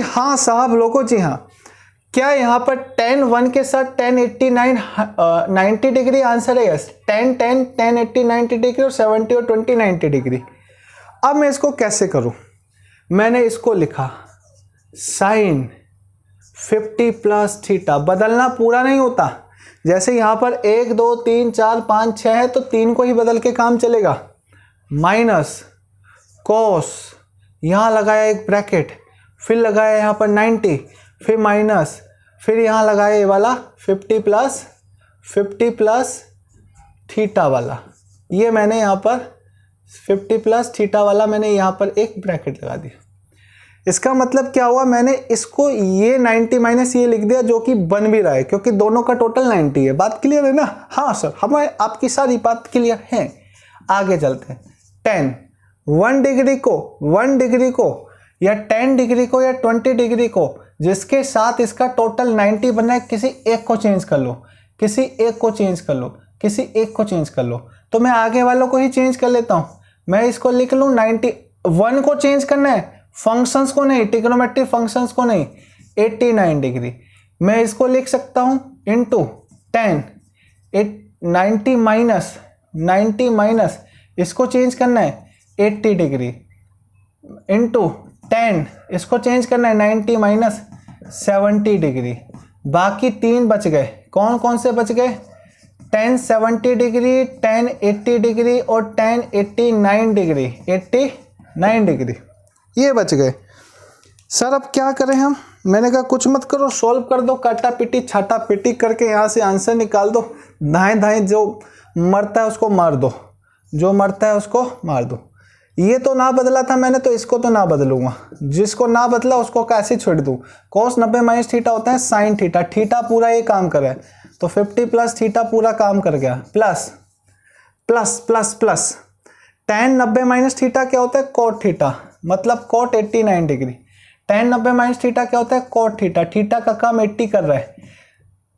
हाँ साहब लोगों, जी हाँ। क्या यहाँ पर tan 1 के साथ tan 80 90 डिग्री, आंसर है यस। tan 80 90 डिग्री और 70 और 20 90 डिग्री। अब मैं इसको कैसे करूं? मैंने इसको लिखा साइन 50 प्लस थीटा, बदलना पूरा नहीं होता। जैसे यहाँ पर 1 2 3 4 5 6 है तो 3 को ही बदल के काम चलेगा। माइनस कॉस, यहाँ लगाया एक ब्रैकेट, फिर लगाया यहाँ पर 90, फिर माइनस, फिर यहाँ लगाया ये वाला 50 प्लस थीटा वाला। ये मैंने यहाँ पर 50 प्लस थीटा वाला मैंने यहाँ पर एक ब्रैकेट लगा दिया। इसका मतलब क्या हुआ, मैंने इसको ये 90 माइनस ये लिख दिया जो कि बन भी रहा है क्योंकि दोनों का टोटल 90 है। बात क्लियर है ना? हाँ सर, हमें आपकी सारी बात क्लियर है। आगे चलते हैं। 10 1 डिग्री को या 10 डिग्री को या 20 डिग्री को जिसके साथ इसका टोटल 90 बना है, किसी एक को चेंज कर लो, तो मैं आगे वालों को ही चेंज कर लेता हूं। मैं इसको लिख लूं 91 को चेंज करना है, फंक्शंस को नहीं, ट्रिग्नोमेट्रिक फंक्शंस को नहीं, 89 डिग्री। मैं इसको लिख सकता हूं इंटू 10 90 माइनस इसको चेंज करना है 80 डिग्री इंटू 10 इसको चेंज करना है 90 माइनस 70 डिग्री। बाकी 3 बच गए, कौन से बच गए? 10 70 डिग्री, 10 80 डिग्री और 10 89 डिग्री, ये बच गए। सर अब क्या करें हम? मैंने कहा कुछ मत करो, सॉल्व कर दो, काटा पिटी छाटा पिटी करके यहाँ से आंसर निकाल दो। दाएं जो मरता है उसको मार दो, ये तो ना बदला था मैंने, तो इसको तो ना बदलूंगा। जिसको ना बदला उसको कैसे छोड़ दूं? cos 90 माइनस थीटा होता है साइन थीटा, थीटा पूरा ये काम कर रहा है तो 50 प्लस थीटा पूरा काम कर गया, प्लस tan 90 माइनस थीटा क्या होता है? cot थीटा, मतलब cot 89 degree. tan 90 minus theta क्या होता है? cot थीटा, थीटा का काम 80 कर रहा है।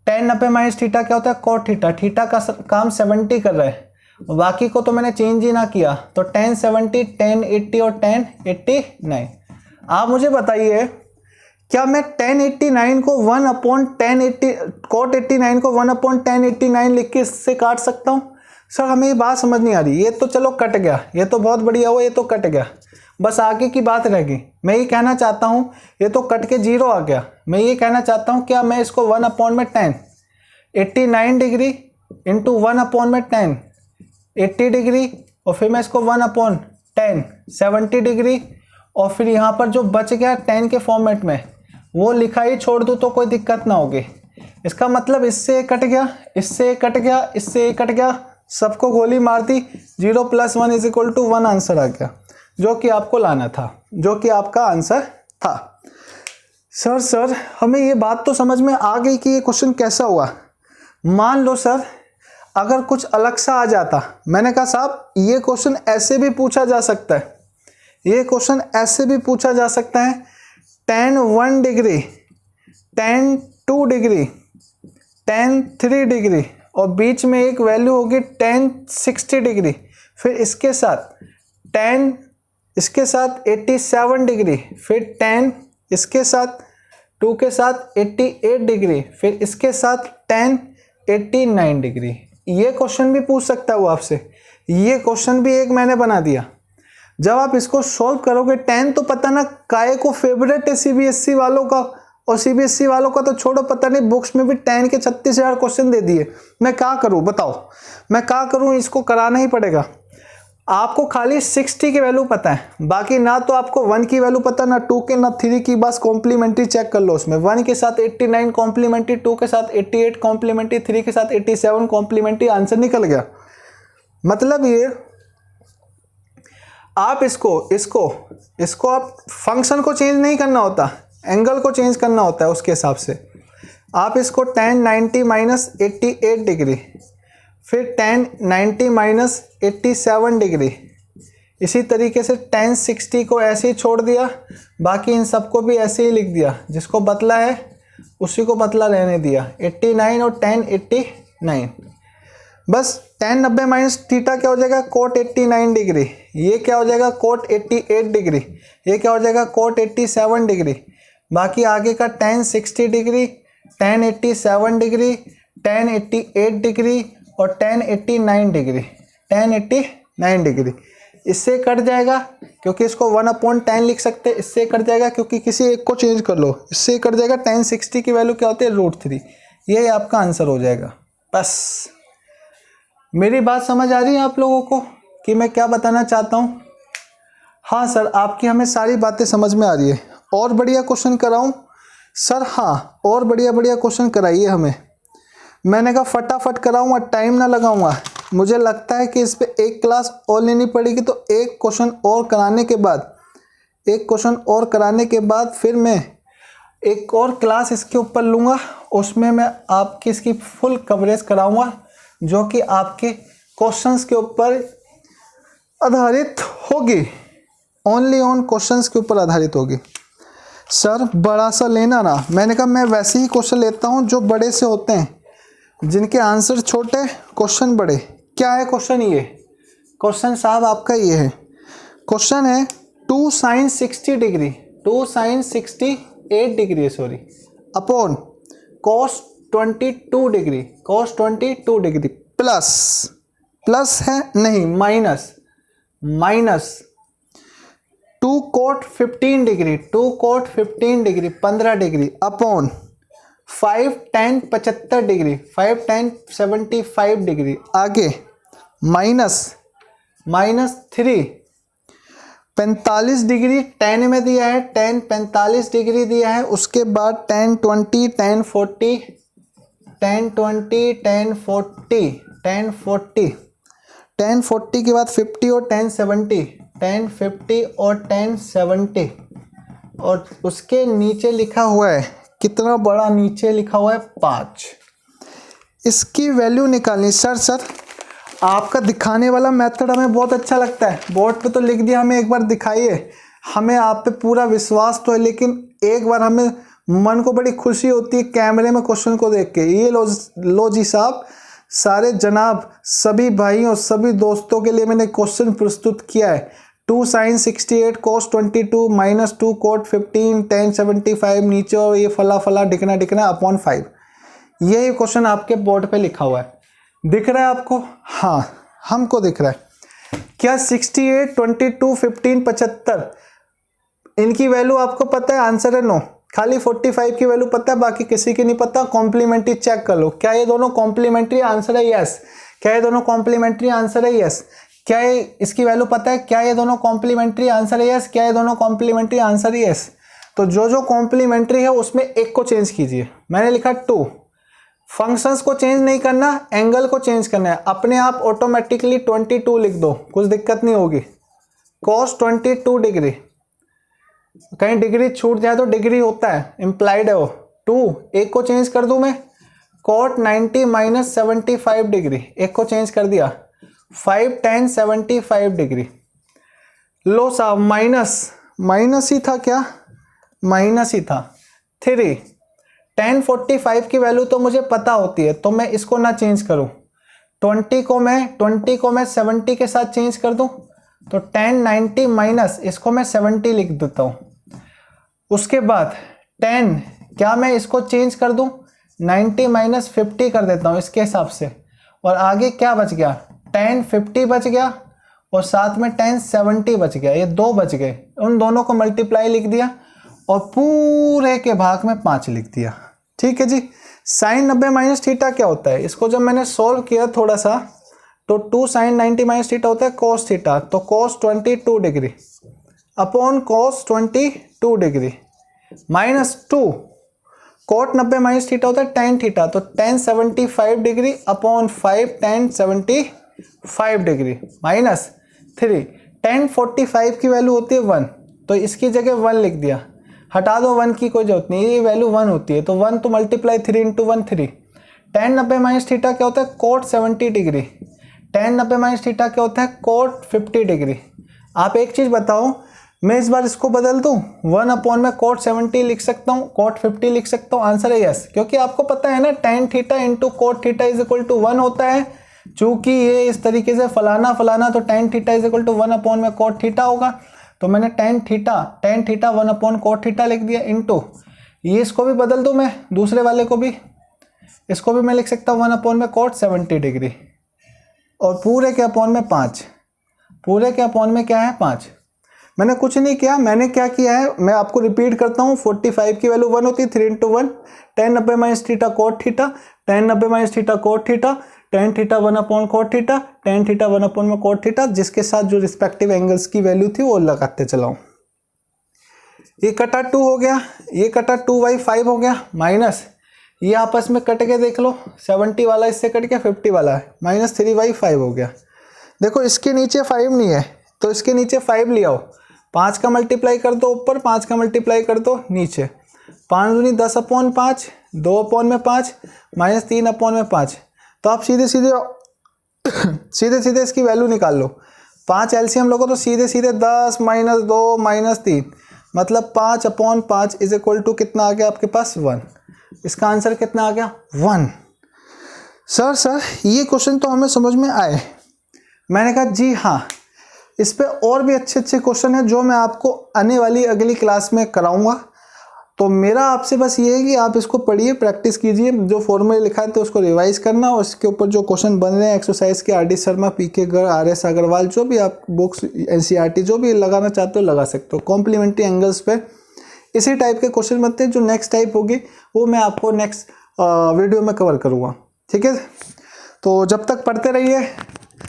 tan 90 माइनस थीटा क्या होता है? cot थीटा, थीटा का काम 70 कर रहा है। बाकी को तो मैंने चेंज ही ना किया, तो tan 70, tan 80 और tan 89। आप मुझे बताइए, क्या मैं tan 89 को 1/tan80 cot 89 को 1/tan 89 लिख के इससे काट सकता हूँ? सर हमें ये बात समझ नहीं आ रही। ये तो चलो कट गया, ये तो बहुत बढ़िया हुआ, ये तो कट गया, बस आगे की बात रह गई। मैं ये कहना चाहता हूँ, ये तो कट के 0 आ गया। मैं ये कहना चाहता हूँ, क्या मैं इसको 1/tan 89 degree into 1/tan 80 degree और फिर मैं इसको 1/tan 70 डिग्री और फिर यहाँ पर जो बच गया tan के फॉर्मेट में वो लिखा ही छोड़ दूँ तो कोई दिक्कत ना होगी। इसका मतलब इससे कट गया, इससे कट गया, इससे कट गया, सबको गोली मार दी, 0 + 1 = 1 आंसर आ गया, जो कि आपको लाना था, जो कि आपका आंसर था। सर हमें ये बात तो समझ में आ गई कि ये क्वेश्चन कैसा हुआ। मान लो सर अगर कुछ अलग सा आ जाता, मैंने कहा साहब ये क्वेश्चन ऐसे भी पूछा जा सकता है, ये क्वेश्चन ऐसे भी पूछा जा सकता है, tan 1 degree, tan 2 degree, tan 3 degree और बीच में एक वैल्यू होगी tan 60 डिग्री, फिर इसके साथ tan इसके साथ 87 डिग्री, फिर tan इसके साथ 2 के साथ 88 डिग्री, फिर इसके साथ tan 89 डिग्री। ये क्वेश्चन भी पूछ सकता है वो आपसे, ये क्वेश्चन भी एक मैंने बना दिया। जब आप इसको सॉल्व करोगे, tan तो पता ना काहे को फेवरेट है सीबीएसई वालों का, और सीबीएसई वालों का तो छोड़ो, पता नहीं बुक्स में भी tan के 36,000 क्वेश्चन दे दिए। मैं क्या करूं बताओ, मैं क्या करूं, इसको कराना ही पड़ेगा। आपको खाली 60 की वैल्यू पता है, बाकी ना तो आपको 1 की वैल्यू पता, ना 2 के, ना 3 की, बस कॉम्प्लीमेंट्री चेक कर लो उसमें। 1 के साथ 89 कॉम्प्लीमेंट्री, 2 के साथ 88 कॉम्प्लीमेंट्री, 3 के साथ 87 कॉम्प्लीमेंट्री, आंसर निकल गया। मतलब ये आप इसको आप फंक्शन को चेंज नहीं करना होता, एंगल को चेंज करना होता है। उसके हिसाब से आप इसको tan 90 माइनस 88 डिग्री, फिर tan 90 माइनस 87 डिग्री, इसी तरीके से tan 60 को ऐसे ही छोड़ दिया, बाकी इन सबको भी ऐसे ही लिख दिया। जिसको बतला है उसी को बतला रहने दिया, 89 और tan 89। बस tan 90 माइनस थीटा क्या हो जाएगा, cot 89 डिग्री। ये क्या हो जाएगा, cot 88 डिग्री। ये क्या हो जाएगा, cot 87 डिग्री। बाकी आगे का tan 60 degree, tan 87 degree, tan 88 degree और tan 89 डिग्री, tan 89 डिग्री। इससे कट जाएगा क्योंकि इसको 1/10 लिख सकते हैं, इससे कट जाएगा क्योंकि किसी एक को चेंज कर लो, इससे कट जाएगा। tan 60 की वैल्यू क्या होती है, √3। ये आपका आंसर हो जाएगा। बस मेरी बात समझ आ रही है आप लोगों को कि मैं क्या बताना चाहता हूँ? हाँ सर, आपकी हमें सारी बातें समझ में आ रही है। और बढ़िया क्वेश्चन कराऊँ सर? हाँ, और बढ़िया क्वेश्चन कराइए हमें। मैंने कहा फटाफट कराऊंगा, टाइम ना लगाऊंगा। मुझे लगता है कि इस पे एक क्लास और लेनी पड़ेगी, तो एक क्वेश्चन और कराने के बाद फिर मैं एक और क्लास इसके ऊपर लूँगा, उसमें मैं आपकी इसकी फुल कवरेज कराऊंगा, जो कि आपके क्वेश्चंस के ऊपर आधारित होगी, ओनली ऑन क्वेश्चंस के ऊपर आधारित होगी। सर बड़ा सा लेना ना, मैंने कहा मैं वैसे ही क्वेश्चन लेता हूँ जो बड़े से होते हैं, जिनके आंसर छोटे क्वेश्चन बड़े। क्या है क्वेश्चन? ये क्वेश्चन साहब आपका ये है, क्वेश्चन है 2 sin 60 degree, 2 sin 68 degree sorry, upon cos 22 degree, cos 22 degree plus है नहीं minus 2 cot 15 degree, 2 cot 15 degree 15 degree upon 5 tan 75 degree, 5 tan 75 degree. आगे माइनस 3 45 डिग्री tan में दिया है, tan 45 डिग्री दिया है। उसके बाद tan 20, tan 40, tan 20, tan 40, tan 40, tan 40 के बाद 50 और tan 70, tan 50 और tan 70, और उसके नीचे लिखा हुआ है, कितना बड़ा नीचे लिखा हुआ है, 5। इसकी वैल्यू निकालनी। सर आपका दिखाने वाला मेथड हमें बहुत अच्छा लगता है, बोर्ड पे तो लिख दिया, हमें एक बार दिखाइए। हमें आप पे पूरा विश्वास तो है, लेकिन एक बार हमें मन को बड़ी खुशी होती है कैमरे में क्वेश्चन को देख के। ये लो जी साहब, सारे जनाब, सभी भाई और सभी दोस्तों के लिए मैंने क्वेश्चन प्रस्तुत किया है। 2 sin 68 cos 22 minus 2 cot 15 tan 75 नीचे, और ये फला डिकना अपॉन 5। यही क्वेश्चन आपके बोर्ड पे लिखा हुआ है, दिख रहा है आपको? हाँ, हमको दिख रहा है। क्या 68, 22, 15, 75 इनकी वैल्यू आपको पता है? आंसर है नो। खाली 45 की वैल्यू पता है, बाकी किसी की नहीं पता। कॉम्प्लीमेंट्री चेक कर लो, क्या ये दोनों कॉम्प्लीमेंट्री? आंसर है यस। क्या ये दोनों कॉम्प्लीमेंट्री? आंसर है यस। क्या ये इसकी वैल्यू पता है? क्या ये दोनों कॉम्प्लीमेंट्री? आंसर है यस। क्या ये दोनों कॉम्प्लीमेंट्री? आंसर है यस। तो जो कॉम्प्लीमेंट्री है उसमें एक को चेंज कीजिए। मैंने लिखा 2। फंक्शंस को चेंज नहीं करना, एंगल को चेंज करना है। अपने आप ऑटोमेटिकली 22 लिख दो, कुछ दिक्कत नहीं होगी। cos 22 डिग्री, कहीं डिग्री छूट जाए तो डिग्री होता है, इंप्लाइड है वो। 2 एक को चेंज कर दूं मैं, cot 90 माइनस 75 डिग्री, एक को चेंज कर दिया, 5 tan 75 डिग्री। लो साहब, माइनस ही था, क्या माइनस ही था। 3 tan 45 की वैल्यू तो मुझे पता होती है, तो मैं इसको ना चेंज करूं। 20 को मैं 70 के साथ चेंज कर दूं, तो tan 90 माइनस इसको मैं 70 लिख देता हूं। उसके बाद tan क्या मैं इसको चेंज कर दूं, 90 माइनस 50 कर देता हूं इसके हिसाब से, और आगे क्या बच गया, 10 50 बच गया और साथ में 10 70 बच गया, ये 2 बच गए, उन दोनों को मल्टीप्लाई लिख दिया और पूरे के भाग में 5 लिख दिया। ठीक है जी। साइन 90 माइनस थीटा क्या होता है, इसको जब मैंने सोल्व किया थोड़ा सा, तो 2 साइन 90 माइनस थीटा होता है कोस थीटा, तो cos 22 degree upon cos 22 degree minus 2 cot 90 minus theta होता है टेन थीटा, तो 1075 डिग्री अपॉन 5 1075 डिग्री माइनस 3 1045 की वैल्यू होती है 1, तो इसकी जगह 1 लिख दिया, हटा दो 1 की कोई जरूरत नहीं, ये वैल्यू 1 होती है, तो 1 तो multiply 3 into 1 3। Tan 90 minus theta क्या होता है cot 70 degree, tan 90 minus theta क्या होता है कोट 50 डिग्री। आप एक चीज़ बताओ, मैं इस बार इसको बदल दूं, 1 अपॉन में कोट 70 लिख सकता हूँ, कोट 50 लिख सकता हूँ, आंसर है यस, क्योंकि आपको पता है ना tan theta into cot theta is equal to 1 होता है, चूंकि ये इस तरीके से फलाना फलाना, तो tan theta is equal to 1 upon में कोट थीटा होगा, तो मैंने tan theta 1 upon cot theta लिख दिया इंटू, ये इसको भी बदल दूं मैं, दूसरे वाले को भी, इसको भी मैं लिख सकता हूँ 1 अपॉन में कोट 70 डिग्री और पूरे के अपॉन में 5, पूरे के अपॉन में क्या है 5। मैंने कुछ नहीं किया, मैंने क्या किया है मैं आपको रिपीट करता हूँ, 45 की वैल्यू 1 होती है, 3 into 1 ten 90 minus theta cot theta, ten 90 minus theta cot theta, tan theta 1 upon cot theta, tan theta 1 upon में कोट थीटा, जिसके साथ जो रिस्पेक्टिव एंगल्स की वैल्यू थी वो लगाते चलाऊँ। ये कटा 2 हो गया, ये कटा 2/5 हो गया, माइनस ये आपस में कट के देख लो, 70 वाला इससे कट गया, 50 वाला है, माइनस 3/5 हो गया। देखो इसके नीचे 5 नहीं है, तो इसके नीचे 5 ले आओ, 5 का मल्टीप्लाई कर दो ऊपर, 5 का मल्टीप्लाई कर दो नीचे, 5 दूनी 10 अपॉन 5, 2 अपॉन में 5 माइनस 3 अपॉन में 5, तो आप सीधे सीधे इसकी वैल्यू निकाल लो, 5 एलसीएम लोगों तो सीधे 10 माइनस 2 माइनस 3, मतलब 5 अपॉन 5 इज इक्वल टू कितना आ गया आपके पास 1। इसका आंसर कितना आ गया 1। सर ये क्वेश्चन तो हमें समझ में आए। मैंने कहा जी हाँ, इस पे और भी अच्छे क्वेश्चन हैं जो मैं आपको आने वाली अगली क्लास में कराऊंगा। तो मेरा आपसे बस ये है कि आप इसको पढ़िए, प्रैक्टिस कीजिए, जो फॉर्मूले लिखा है तो उसको रिवाइज करना, और इसके ऊपर जो क्वेश्चन बन रहे हैं एक्सरसाइज के, RD Sharma, PK Garg, RS Agarwal, जो भी आप बुक्स NCERT जो भी लगाना चाहते हो लगा सकते हो। कॉम्प्लीमेंट्री एंगल्स पे इसी टाइप के क्वेश्चन बनते हैं, जो नेक्स्ट टाइप होगी वो मैं आपको नेक्स्ट वीडियो में कवर करूँगा। ठीक है, तो जब तक पढ़ते रहिए।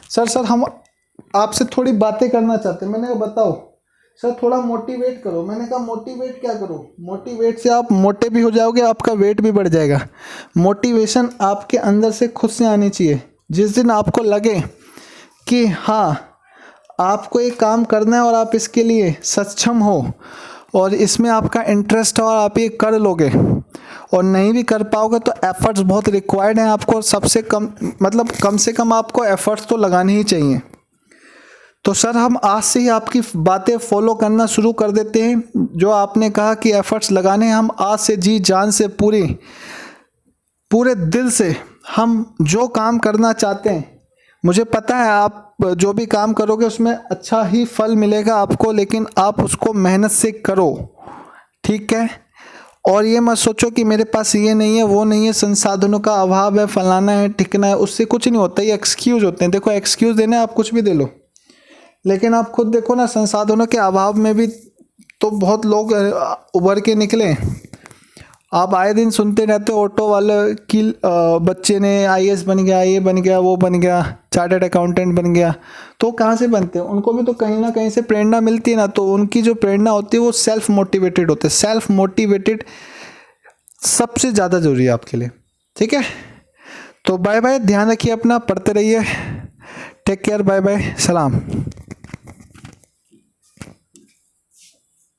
सर हम आपसे थोड़ी बातें करना चाहते हैं। मैंने कहा बताओ सर, थोड़ा मोटिवेट करो। मैंने कहा मोटिवेट क्या करो, मोटिवेट से आप मोटे भी हो जाओगे, आपका वेट भी बढ़ जाएगा। मोटिवेशन आपके अंदर से खुद से आनी चाहिए। जिस दिन आपको लगे कि हाँ आपको एक काम करना है और आप इसके लिए सक्षम हो और इसमें आपका इंटरेस्ट है और आप ये कर लोगे, और नहीं भी कर पाओगे तो एफर्ट्स बहुत रिक्वायर्ड हैं आपको, सबसे कम मतलब कम से कम आपको एफर्ट्स तो लगाने ही चाहिए। तो सर हम आज से ही आपकी बातें फॉलो करना शुरू कर देते हैं। जो आपने कहा कि एफर्ट्स लगाने हैं, हम आज से जी जान से पूरे दिल से हम जो काम करना चाहते हैं, मुझे पता है आप जो भी काम करोगे उसमें अच्छा ही फल मिलेगा आपको, लेकिन आप उसको मेहनत से करो। ठीक है, और ये मत सोचो कि मेरे पास ये नहीं है वो नहीं है, संसाधनों का अभाव है, फलाना है ठिकना है, उससे कुछ नहीं होता। ये एक्सक्यूज़ होते हैं। देखो एक्सक्यूज़ देने आप कुछ भी दे लो, लेकिन आप खुद देखो ना, संसाधनों के अभाव में भी तो बहुत लोग उभर के निकले। आप आए दिन सुनते रहते हो ऑटो वाले की बच्चे ने IAS बन गया, ये बन गया, वो बन गया, चार्टर्ड अकाउंटेंट बन गया। तो कहाँ से बनते हैं? उनको भी तो कहीं ना कहीं से प्रेरणा मिलती है ना। तो उनकी जो प्रेरणा होती है वो सेल्फ मोटिवेटेड होते हैं। सेल्फ मोटिवेटेड सबसे ज़्यादा ज़रूरी है आपके लिए। ठीक है, तो बाय बाय, ध्यान रखिए अपना, पढ़ते रहिए, टेक केयर, बाय बाय, सलाम।